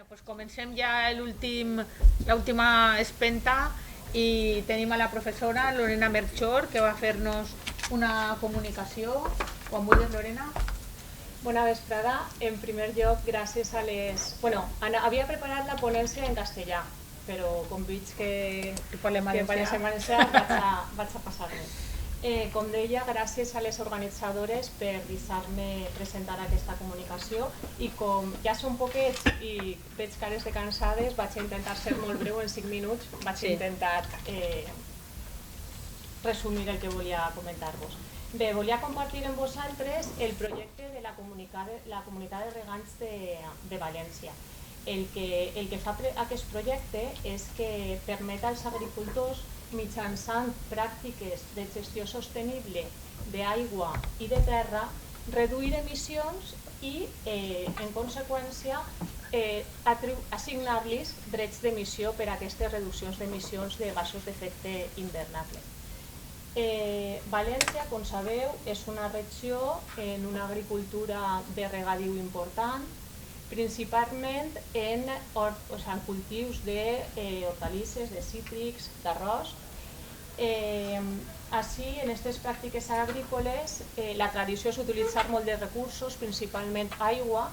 Bueno, pues comencem ja l'última espenta i tenim a la professora Lorena Melchor, que va fer-nos una comunicació. Quan vulguis, Lorena. Bona vesprada. En primer lloc, gràcies a les... Bueno, havia preparat la ponència en castellà, però com veig que parlem valencià, vaig a passar-me. Com deia, gràcies a les organitzadores per deixar-me presentar aquesta comunicació i com ja són poquets i veig cares de cansades, vaig intentar ser molt breu en 5 minuts, vaig intentar resumir el que volia comentar-vos. Bé, volia compartir amb vosaltres el projecte de la comunitat de regants de València. El que fa aquest projecte és que permet als agricultors, mitjançant pràctiques de gestió sostenible d'aigua i de terra, reduir emissions i, en conseqüència, assignar-los drets d'emissió per a aquestes reduccions d'emissions de gasos d'efecte hivernacle. València, com sabeu, és una regió en una agricultura de regadiu important, principalment en cultius d'hortalisses, de cítrics, d'arròs. Així, en aquestes pràctiques agrícoles, la tradició és utilitzar molt de recursos, principalment aigua,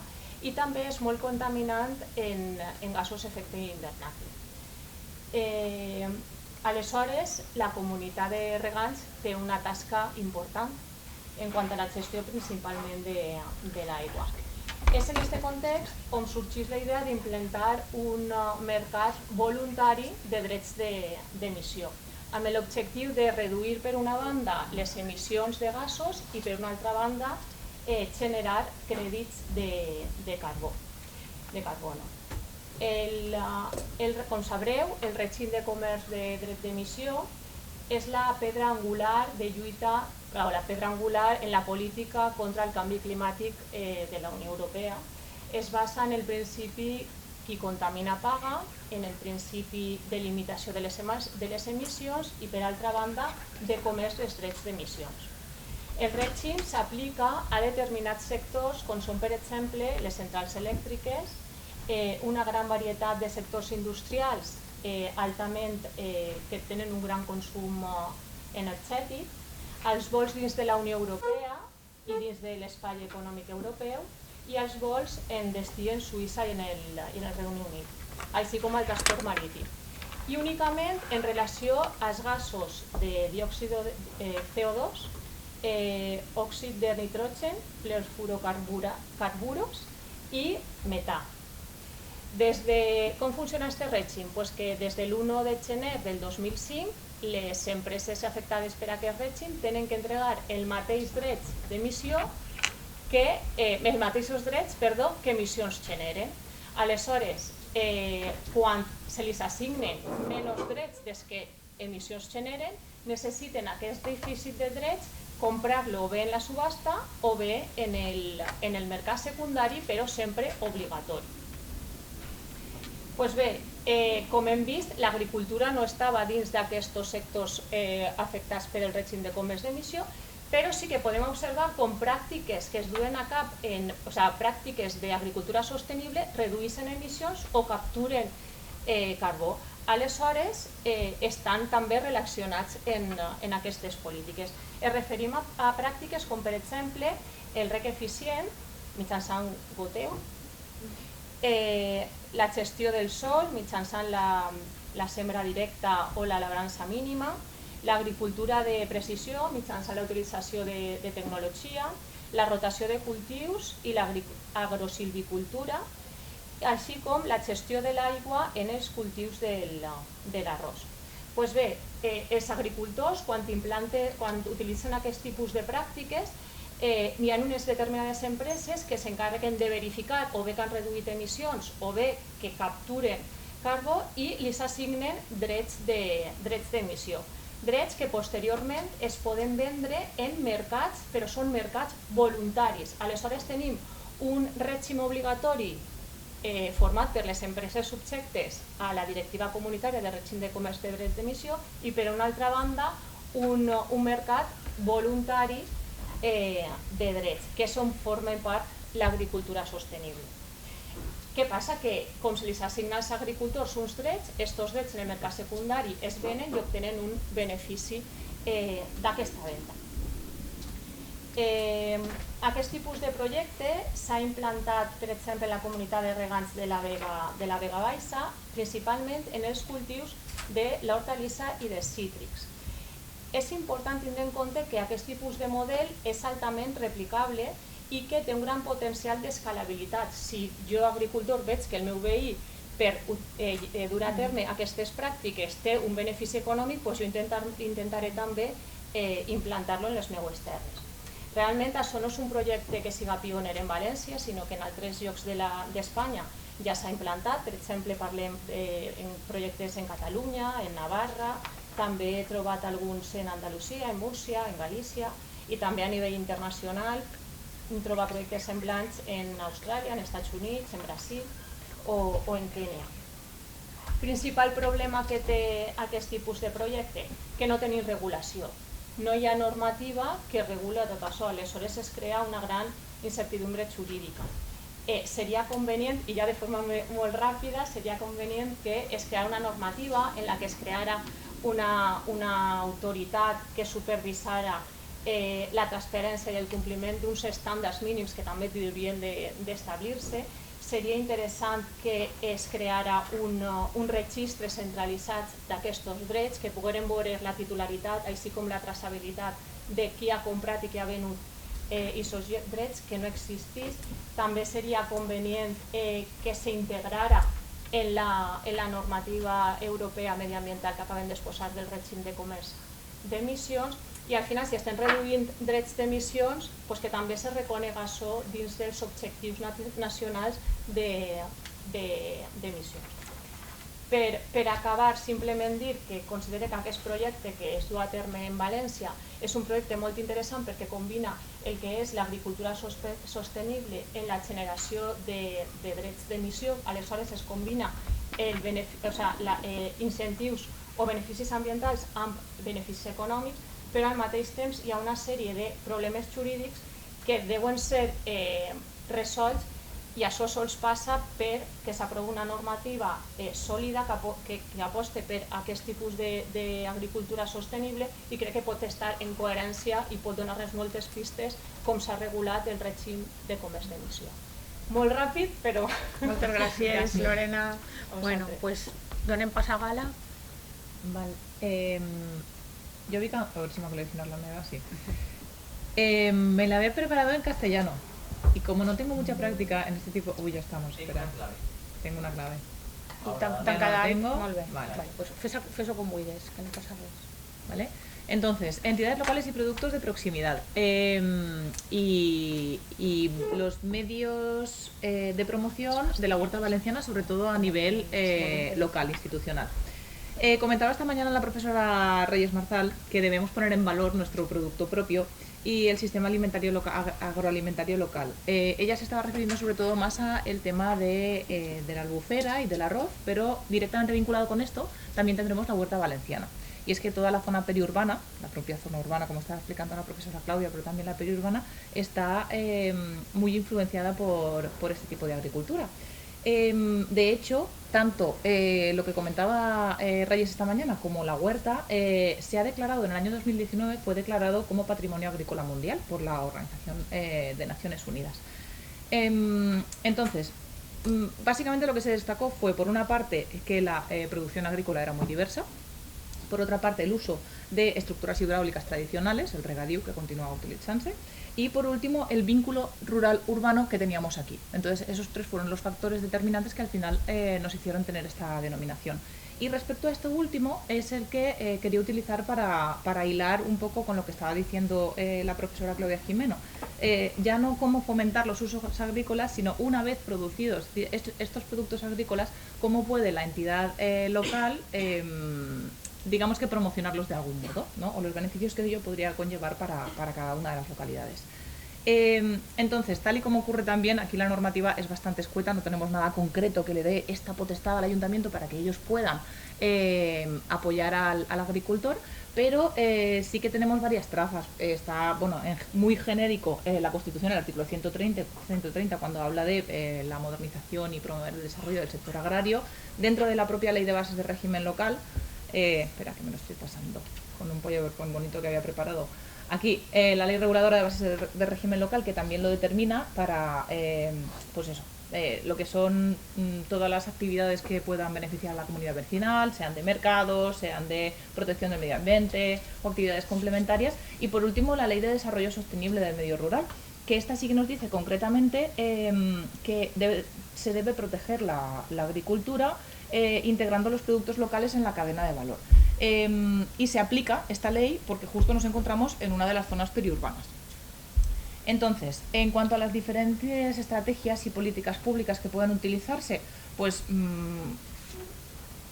i també és molt contaminant en gasos d'efecte hivernacle. Aleshores, la comunitat de regants té una tasca important en quant a la gestió principalment de l'aigua. És en aquest context on sorgeix la idea d'implantar un mercat voluntari de drets d'emissió, amb l'objectiu de reduir per una banda les emissions de gasos i per una altra banda generar crèdits de carbono. Com sabreu, el règim de comerç de dret d'emissió és la pedra angular de lluita, la pedra angular en la política contra el canvi climàtic de la Unió Europea. Es basa en el principi qui contamina paga, en el principi de limitació de les emissions i, per altra banda, de comerç dels drets d'emissions. El règim s'aplica a determinats sectors, com són, per exemple, les centrals elèctriques, una gran varietat de sectors industrials que tenen un gran consum energètic, els vols dins de la Unió Europea i dins de l'espai econòmic europeu i els vols en destí en Suïssa i en el Regne Unit, així com el transport marítim. I únicament en relació als gasos de diòxid de CO2, òxid de nitrogen, fluorocarburs i metà. Com funciona aquest règim? Que des de l'1 de gener del 2005 les empreses afectades per aquest règim tenen que entregar els mateixos drets d'emissió els mateixos drets que emissions generen. Aleshores, quan se li assignen menys drets des que emissions generen, necessiten aquest dèficit de drets comprar-lo o bé en la subhasta o bé en el mercat secundari, però sempre obligatori. Doncs bé, com hem vist, l'agricultura no estava dins d'aquests sectors afectats per el règim de comerç d'emissió, però sí que podem observar com pràctiques que es duen a cap, pràctiques d'agricultura sostenible, redueixen emissions o capturen carbó. Aleshores, estan també relacionats en aquestes polítiques. Ens referim a pràctiques com, per exemple, el reg eficient, mitjançant goteu, la gestió del sòl mitjançant la sembra directa o la labrança mínima, l'agricultura de precisió mitjançant la utilització de tecnologia, la rotació de cultius i l'agrosilvicultura, així com la gestió de l'aigua en els cultius de l'arròs. Doncs bé, els agricultors, quan utilitzen aquest tipus de pràctiques, hi ha unes determinades empreses que s'encarreguen de verificar o bé que han reduït emissions o bé que capturen carbó i li assignen drets d'emissió. Drets que posteriorment es poden vendre en mercats, però són mercats voluntaris. Aleshores tenim un règim obligatori format per les empreses subjectes a la directiva comunitària de règim de comerç de drets d'emissió i, per una altra banda, un mercat voluntari de drets, que formen part l'agricultura sostenible. Què passa? Que com se li assigna als agricultors uns drets, aquests drets en el mercat secundari es venen i obtenen un benefici d'aquesta venda. Aquest tipus de projecte s'ha implantat, per exemple, en la comunitat de regants de la Vega Baixa, principalment en els cultius de l'hortalissa i de cítrics. És important tindre en compte que aquest tipus de model és altament replicable i que té un gran potencial d'escalabilitat. Si jo, agricultor, veig que el meu veí per dur a terme aquestes pràctiques té un benefici econòmic, doncs jo intentaré també implantar-lo en les meues terres. Realment això no és un projecte que siga pioner en València, sinó que en altres llocs d'Espanya ja s'ha implantat. Per exemple, parlem en projectes en Catalunya, en Navarra, també he trobat alguns en Andalusia, en Múrcia, en Galícia, i també a nivell internacional trobar projectes semblants en Austràlia, en Estats Units, en Brasil o en Kènia. Principal problema que té aquest tipus de projecte, que no tenim regulació. No hi ha normativa que regula tot això, aleshores es crea una gran incertidumbre jurídica. Seria convenient, i ja de forma molt ràpida, seria convenient que es creara una normativa en la que es creara una autoritat que supervisara la transparència i el compliment d'uns estàndards mínims que també haurien d'establir-se. Seria interessant que es creara un registre centralitzat d'aquests drets, que pogueren veure la titularitat, així com la traçabilitat de qui ha comprat i qui ha venut aquests drets, que no existís. També seria convenient que s'integrara en la normativa europea mediambiental que acabem d'exposar del règim de comerç d'emissions, i al final, si estem reduint drets d'emissions, que també se reconega això dins dels objectius nacionals d'emissions. Per acabar, simplement dir que considero que aquest projecte que es du a terme en València és un projecte molt interessant perquè combina el que és l'agricultura sostenible en la generació de drets d'emissió. Aleshores es combina incentius o beneficis ambientals amb beneficis econòmics, però al mateix temps hi ha una sèrie de problemes jurídics que deuen ser resolts, i això sols passa perquè s'aprovi una normativa sòlida que aposte per aquest tipus d'agricultura sostenible, i crec que pot estar en coherència i pot donar-nos moltes pistes com s'ha regulat el règim de comerç d'emissió. Molt ràpid, però... Moltes gràcies, Lorena. Bueno, pues donem pas a Gala. Vale. Yo vi, a ver si me acuerdo de definir la meva, sí. Me la había preparado en castellano y como no tengo mucha práctica en este tipo... Uy, ya estamos, espera. Tengo una clave. Tancada, molt bé. Vale. Pues fes-ho com vulguis, que no passa res. ¿Vale? Entonces, entidades locales y productos de proximidad. Y los medios de promoción de la huerta valenciana, sobre todo a nivel local, institucional. Comentaba esta mañana la profesora Reyes Marzal que debemos poner en valor nuestro producto propio y el sistema agroalimentario local. Ella se estaba refiriendo sobre todo más al tema de la albufera y del arroz, pero directamente vinculado con esto también tendremos la huerta valenciana. Y es que toda la zona periurbana, la propia zona urbana, como estaba explicando la profesora Claudia, pero también la periurbana, está muy influenciada por este tipo de agricultura. De hecho, tanto lo que comentaba Reyes esta mañana como la huerta se ha declarado en el año 2019, fue declarado como Patrimonio Agrícola Mundial por la Organización de Naciones Unidas. Entonces, básicamente lo que se destacó fue, por una parte, que la producción agrícola era muy diversa, por otra parte, el uso de estructuras hidráulicas tradicionales, el regadío que continuaba utilizándose, y por último, el vínculo rural-urbano que teníamos aquí. Entonces, esos tres fueron los factores determinantes que al final nos hicieron tener esta denominación. Y respecto a esto último, es el que quería utilizar para hilar un poco con lo que estaba diciendo la profesora Claudia Jimeno. Ya no cómo fomentar los usos agrícolas, sino una vez producidos estos productos agrícolas, cómo puede la entidad local digamos que promocionarlos de algún modo, ¿no? O los beneficios que ello podría conllevar para cada una de las localidades. Entonces, tal y como ocurre también, aquí la normativa es bastante escueta, no tenemos nada concreto que le dé esta potestad al ayuntamiento para que ellos puedan apoyar al agricultor, pero sí que tenemos varias trazas. Está, bueno, muy genérico la Constitución, el artículo 130 cuando habla de la modernización y promover el desarrollo del sector agrario. Dentro de la propia Ley de Bases de Régimen Local, espera que me lo estoy pasando con un PowerPoint bonito que había preparado. Aquí, la Ley Reguladora de Bases de Régimen Local, que también lo determina para, pues eso, lo que son todas las actividades que puedan beneficiar a la comunidad vecinal, sean de mercados, sean de protección del medio ambiente o actividades complementarias. Y por último, la Ley de Desarrollo Sostenible del Medio Rural, que esta sí que nos dice concretamente que se debe proteger la agricultura integrando los productos locales en la cadena de valor. Y se aplica esta ley porque justo nos encontramos en una de las zonas periurbanas. Entonces, en cuanto a las diferentes estrategias y políticas públicas que pueden utilizarse, pues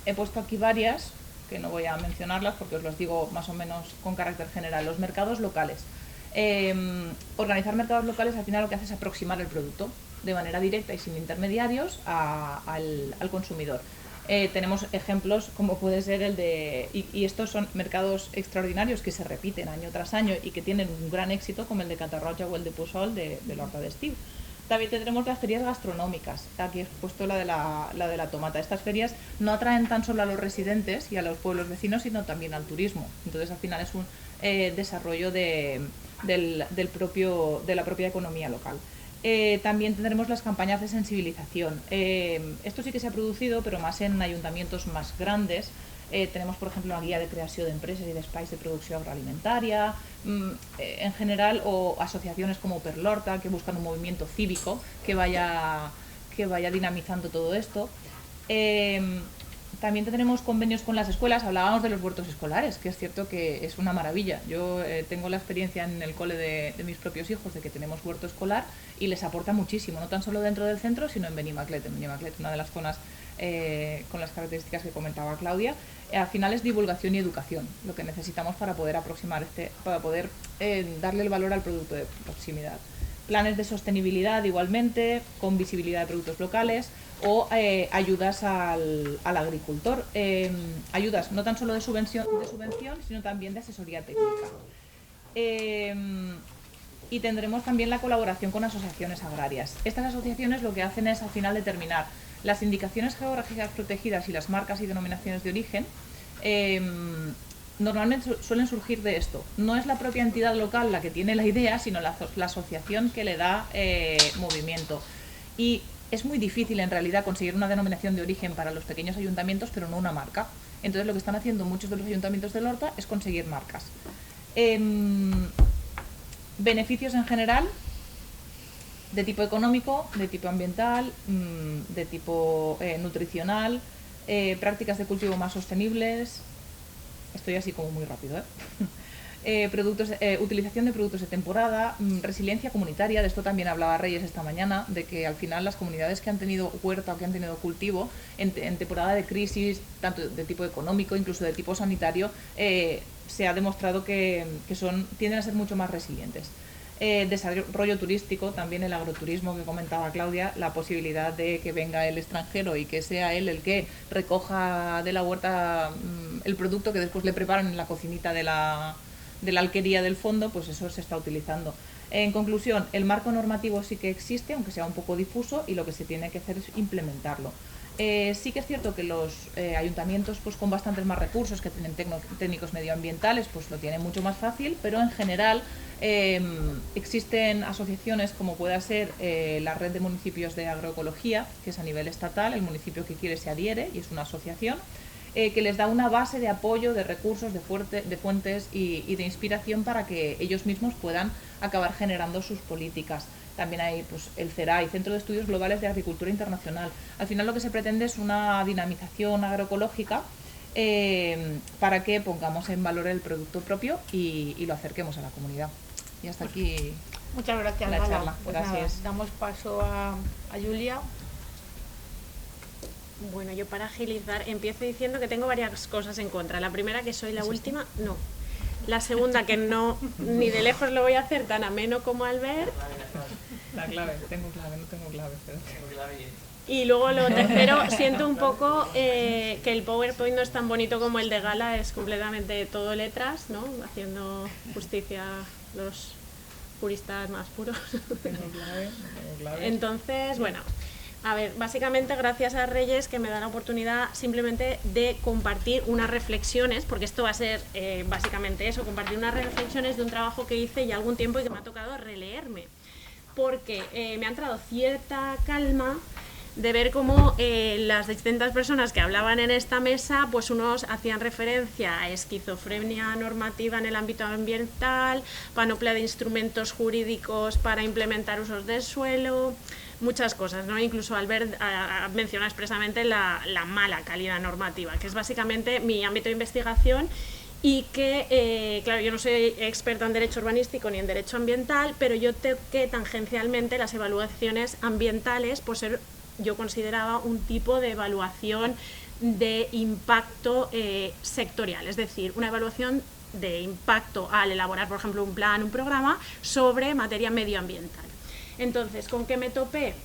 he puesto aquí varias, que no voy a mencionarlas porque os los digo más o menos con carácter general. Los mercados locales. Organizar mercados locales al final lo que hace es aproximar el producto de manera directa y sin intermediarios al consumidor. Tenemos ejemplos como puede ser el de, y estos son mercados extraordinarios que se repiten año tras año y que tienen un gran éxito, como el de Catarroja o el de Puçol de l'Horta d'Estiu. También tendremos las ferias gastronómicas. Aquí he puesto la de la tomata. Estas ferias no atraen tan solo a los residentes y a los pueblos vecinos, sino también al turismo. Entonces al final es un desarrollo de la propia economía local. También tendremos las campañas de sensibilización. Esto sí que se ha producido, pero más en ayuntamientos más grandes. Tenemos, por ejemplo, una guía de creación de empresas y de espais de producción agroalimentaria, en general, o asociaciones como Perlorta, que buscan un movimiento cívico que vaya dinamizando todo esto. También tendremos convenios con las escuelas. Hablábamos de los huertos escolares, que es cierto que es una maravilla. Yo tengo la experiencia en el cole de mis propios hijos de que tenemos huerto escolar y les aporta muchísimo, no tan solo dentro del centro, sino en Benimaclet. En Benimaclet, una de las zonas con las características que comentaba Claudia. Al final es divulgación y educación lo que necesitamos para poder aproximar para poder darle el valor al producto de proximidad. Planes de sostenibilidad igualmente, con visibilidad de productos locales, o ayudas al agricultor. Ayudas no tan solo de subvención, sino también de asesoría técnica. Y tendremos también la colaboración con asociaciones agrarias. Estas asociaciones lo que hacen es al final determinar las indicaciones geográficas protegidas y las marcas y denominaciones de origen. Normalmente suelen surgir de esto. No es la propia entidad local la que tiene la idea, sino la asociación que le da movimiento. Y es muy difícil en realidad conseguir una denominación de origen para los pequeños ayuntamientos, pero no una marca. Entonces lo que están haciendo muchos de los ayuntamientos del Horta es conseguir marcas. Beneficios en general, de tipo económico, de tipo ambiental, de tipo nutricional, prácticas de cultivo más sostenibles. Estoy así como muy rápido, utilización de productos de temporada, resiliencia comunitaria. De esto también hablaba Reyes esta mañana, de que al final las comunidades que han tenido huerta o que han tenido cultivo en temporada de crisis, tanto de tipo económico, incluso de tipo sanitario, se ha demostrado que tienden a ser mucho más resilientes. Desarrollo turístico, también el agroturismo que comentaba Claudia, la posibilidad de que venga el extranjero y que sea él el que recoja de la huerta el producto que después le preparan en la cocinita de la alquería del fondo, pues eso se está utilizando. En conclusión, el marco normativo sí que existe, aunque sea un poco difuso, y lo que se tiene que hacer es implementarlo. Sí que es cierto que los ayuntamientos pues con bastantes más recursos, que tienen técnicos medioambientales, pues lo tienen mucho más fácil, pero en general existen asociaciones como pueda ser la Red de Municipios de Agroecología, que es a nivel estatal, el municipio que quiere se adhiere y es una asociación que les da una base de apoyo, de recursos, de fuentes y de inspiración para que ellos mismos puedan acabar generando sus políticas. También hay pues, el CERAI, Centro de Estudios Globales de Agricultura Internacional. Al final lo que se pretende es una dinamización agroecológica para que pongamos en valor el producto propio y lo acerquemos a la comunidad. Y hasta aquí. Muchas gracias, la Gala. charla. Pues Gracias. nada, damos paso a Julia. Bueno, yo para agilizar empiezo diciendo que tengo varias cosas en contra. La primera, que soy la última, no. La segunda, que no ni de lejos lo voy a hacer tan ameno como Albert. La clave, tengo clave, no tengo clave. Y luego lo tercero, siento un poco que el PowerPoint no es tan bonito como el de Gala, es completamente todo letras, ¿no? Haciendo justicia a los puristas más puros. Tengo clave. Entonces, bueno, a ver, básicamente gracias a Reyes que me da la oportunidad simplemente de compartir unas reflexiones, porque esto va a ser básicamente eso, compartir unas reflexiones de un trabajo que hice ya algún tiempo y que me ha tocado releerme, porque me ha entrado cierta calma de ver cómo las distintas personas que hablaban en esta mesa, pues unos hacían referencia a esquizofrenia normativa en el ámbito ambiental, panoplia de instrumentos jurídicos para implementar usos del suelo, muchas cosas, ¿no? Incluso Albert menciona expresamente la mala calidad normativa, que es básicamente mi ámbito de investigación. Y que, claro, yo no soy experta en derecho urbanístico ni en derecho ambiental, pero yo toqué tangencialmente las evaluaciones ambientales por ser, yo consideraba, un tipo de evaluación de impacto sectorial, es decir, una evaluación de impacto al elaborar, por ejemplo, un plan, un programa sobre materia medioambiental. Entonces, ¿con qué me topé?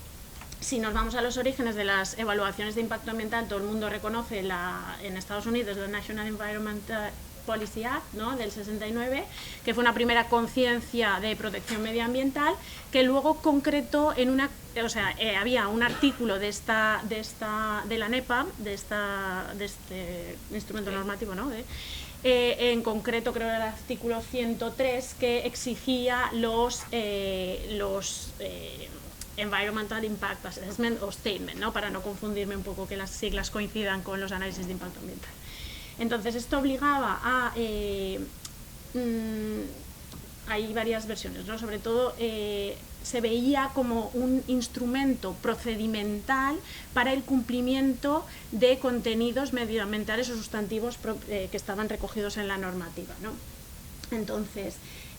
Si nos vamos a los orígenes de las evaluaciones de impacto ambiental, todo el mundo reconoce en Estados Unidos la National Environmental Policy Act, ¿no?, del 69, que fue una primera conciencia de protección medioambiental, que luego concretó en una, o sea, había un artículo de la NEPA, de este instrumento normativo, ¿no?, en concreto creo que era el artículo 103, que exigía los Environmental Impact Assessment o Statement, ¿no?, para no confundirme un poco que las siglas coincidan con los análisis de impacto ambiental. Entonces esto obligaba a... hay varias versiones, ¿no? Sobre todo se veía como un instrumento procedimental para el cumplimiento de contenidos medioambientales o sustantivos que estaban recogidos en la normativa, ¿no? Entonces,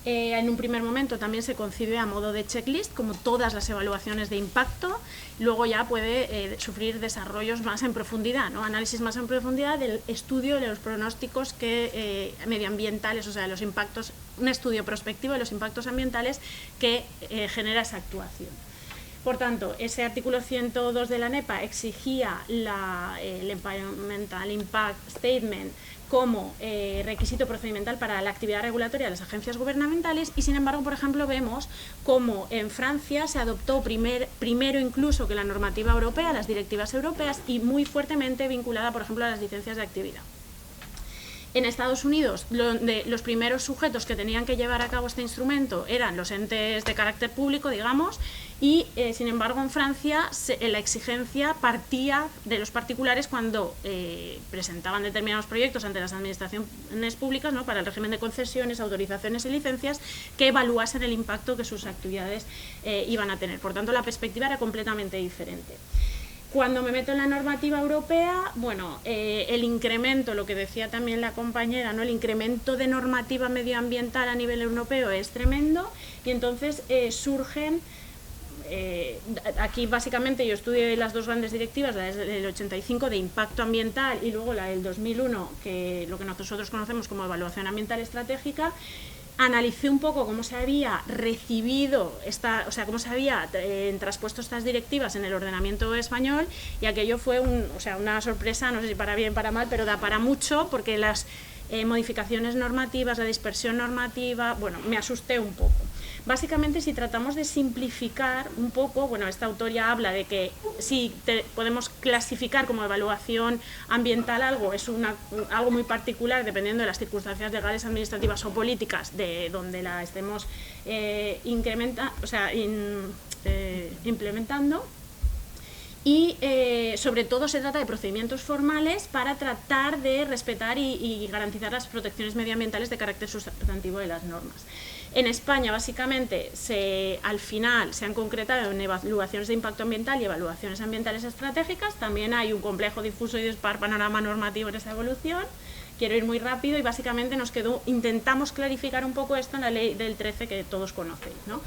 en un primer momento también se concibe a modo de checklist, como todas las evaluaciones de impacto, luego ya puede sufrir desarrollos más en profundidad, ¿no?, análisis más en profundidad del estudio de los pronósticos medioambientales, o sea, de los impactos, un estudio prospectivo de los impactos ambientales que genera esa actuación. Por tanto, ese artículo 102 de la NEPA exigía el Environmental Impact Statement como requisito procedimental para la actividad regulatoria de las agencias gubernamentales, y sin embargo, por ejemplo, vemos cómo en Francia se adoptó primero incluso que la normativa europea, las directivas europeas, y muy fuertemente vinculada, por ejemplo, a las licencias de actividad. En Estados Unidos, los primeros sujetos que tenían que llevar a cabo este instrumento eran los entes de carácter público, digamos, y sin embargo en Francia la exigencia partía de los particulares cuando presentaban determinados proyectos ante las administraciones públicas, ¿no?, para el régimen de concesiones, autorizaciones y licencias, que evaluasen el impacto que sus actividades iban a tener. Por tanto, la perspectiva era completamente diferente. Cuando me meto en la normativa europea, bueno, el incremento, lo que decía también la compañera, ¿no?, el incremento de normativa medioambiental a nivel europeo es tremendo, y entonces surgen, aquí básicamente yo estudié las dos grandes directivas, la del 85 de impacto ambiental y luego la del 2001, que lo que nosotros conocemos como evaluación ambiental estratégica. Analicé un poco cómo se había recibido, cómo se había traspuesto estas directivas en el ordenamiento español, y aquello fue una sorpresa, no sé si para bien o para mal, pero da para mucho, porque las modificaciones normativas, la dispersión normativa, bueno, me asusté un poco. Básicamente, si tratamos de simplificar un poco, bueno, esta autor ya habla de que si podemos clasificar como evaluación ambiental algo, es algo muy particular dependiendo de las circunstancias legales, administrativas o políticas de donde la estemos implementando. Y sobre todo se trata de procedimientos formales para tratar de respetar y garantizar las protecciones medioambientales de carácter sustantivo de las normas. En España, básicamente, al final se han concretado en evaluaciones de impacto ambiental y evaluaciones ambientales estratégicas. También hay un complejo, difuso y dispar panorama normativo en esa evolución. Quiero ir muy rápido y básicamente intentamos clarificar un poco esto en la ley del 13 que todos conocéis, ¿no?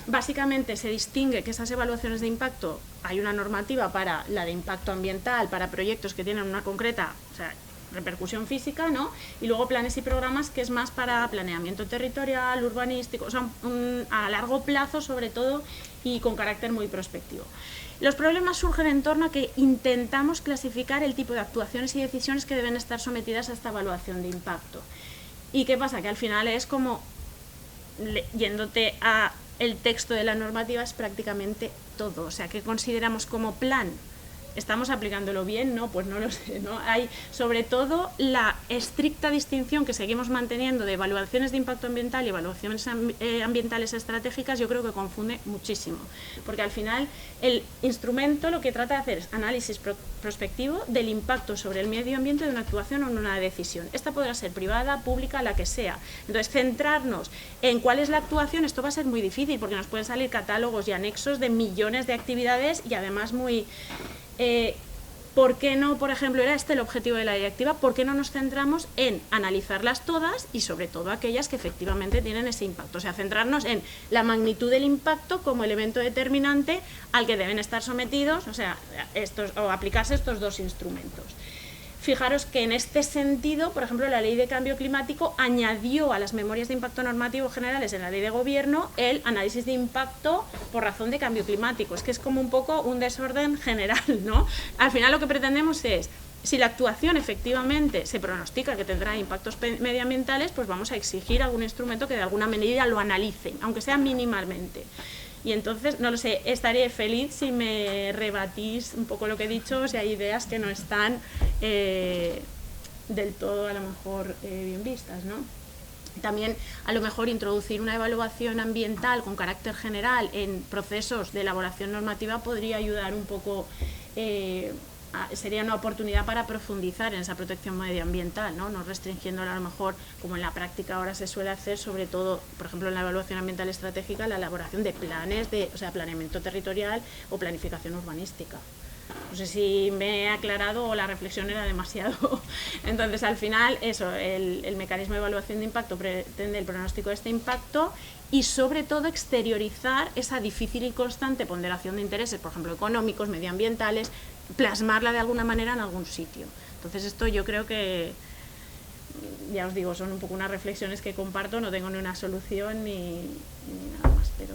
Básicamente se distingue que esas evaluaciones de impacto, hay una normativa para la de impacto ambiental, para proyectos que tienen una concreta, repercusión física, ¿no? Y luego planes y programas, que es más para planeamiento territorial, urbanístico, o sea, a largo plazo sobre todo y con carácter muy prospectivo. Los problemas surgen en torno a que intentamos clasificar el tipo de actuaciones y decisiones que deben estar sometidas a esta evaluación de impacto. ¿Y qué pasa? Que al final es como, yéndote a el texto de la normativa, es prácticamente todo. O sea, ¿qué consideramos como plan? ¿Estamos aplicándolo bien? No, pues no lo sé, ¿no? Hay sobre todo la estricta distinción que seguimos manteniendo de evaluaciones de impacto ambiental y evaluaciones ambientales estratégicas. Yo creo que confunde muchísimo, porque al final el instrumento lo que trata de hacer es análisis prospectivo del impacto sobre el medio ambiente de una actuación o una decisión. Esta podrá ser privada, pública, la que sea. Entonces, centrarnos en cuál es la actuación, esto va a ser muy difícil, porque nos pueden salir catálogos y anexos de millones de actividades y además muy... ¿Por qué no, por ejemplo, era este el objetivo de la directiva? ¿Por qué no nos centramos en analizarlas todas y sobre todo aquellas que efectivamente tienen ese impacto? O sea, centrarnos en la magnitud del impacto como elemento determinante al que deben estar sometidos, o sea, o aplicarse estos dos instrumentos. Fijaros que en este sentido, por ejemplo, la Ley de Cambio Climático añadió a las memorias de impacto normativo generales en la Ley de Gobierno el análisis de impacto por razón de cambio climático. Es que es como un poco un desorden general, ¿no? Al final lo que pretendemos es, si la actuación efectivamente se pronostica que tendrá impactos medioambientales, pues vamos a exigir algún instrumento que de alguna medida lo analice, aunque sea mínimamente. Y entonces, no lo sé, estaré feliz si me rebatís un poco lo que he dicho, si hay ideas que no están del todo a lo mejor bien vistas, ¿no? También a lo mejor introducir una evaluación ambiental con carácter general en procesos de elaboración normativa podría ayudar un poco, sería una oportunidad para profundizar en esa protección medioambiental, ¿no? No restringiéndola a lo mejor, como en la práctica ahora se suele hacer, sobre todo, por ejemplo, en la evaluación ambiental estratégica, la elaboración de planes, o sea, planeamiento territorial o planificación urbanística. No sé si me he aclarado o la reflexión era demasiado. Entonces, al final, eso, el mecanismo de evaluación de impacto pretende el pronóstico de este impacto y, sobre todo, exteriorizar esa difícil y constante ponderación de intereses, por ejemplo, económicos, medioambientales, plasmarla de alguna manera en algún sitio. Entonces, esto yo creo que, ya os digo, son un poco unas reflexiones que comparto, no tengo ni una solución ni nada más, pero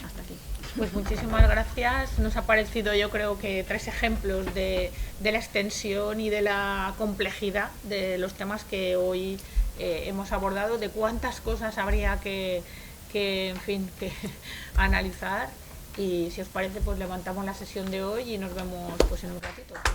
hasta aquí. Pues muchísimas gracias. Nos ha parecido, yo creo que 3 ejemplos de la extensión y de la complejidad de los temas que hoy hemos abordado, de cuántas cosas habría que analizar. Y si os parece, pues levantamos la sesión de hoy y nos vemos pues en un ratito aquí.